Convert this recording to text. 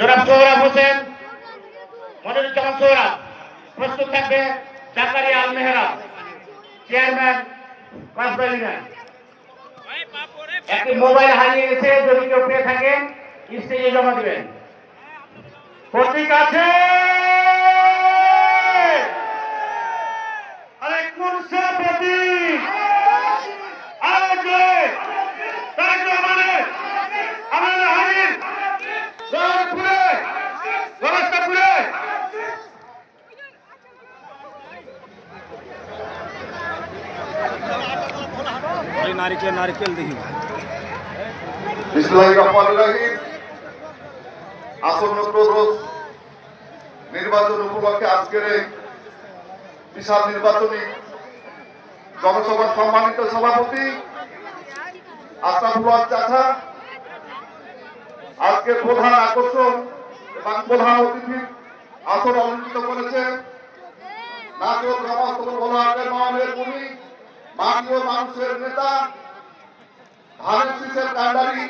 জনাব সোহরাব হোসেন, মনিরুজ্জামান সোহরাব। প্রস্তুত থাকবে জাকারিয়া আল মেহরাব, চেয়ারম্যান কাউন্সিল ইউনিয়ন। একটি মোবাইল হারিয়ে গেছে, যদি কেউ পেয়ে থাকেন স্টেজে জমা দিবেন। প্রতীক আছে, আরে কোন সে প্রতীক আছে? তারেক রহমানের আমাদের হাজির গণপুরে গণস্থাপুরে। নারিকেল নারিকেল দেখি। বিসমিল্লাহির রহমানির রহিম। আসন্ন প্রদেশ নির্বাচন উপলক্ষে আজকের এই বিশাল নির্বাচনী জনসভার সম্মানিত সভাপতি আশরাফুল হক চাচা, আজকে প্রধান আকর্ষণ এবং প্রধান অতিথির আসর অলঙ্কৃত করেছেন নাটোর গ্রামাঞ্চল বলাহাটের মাননীয় ভূমি মাননীয় মানুষের নেতা ধানের শীষের কান্ডারি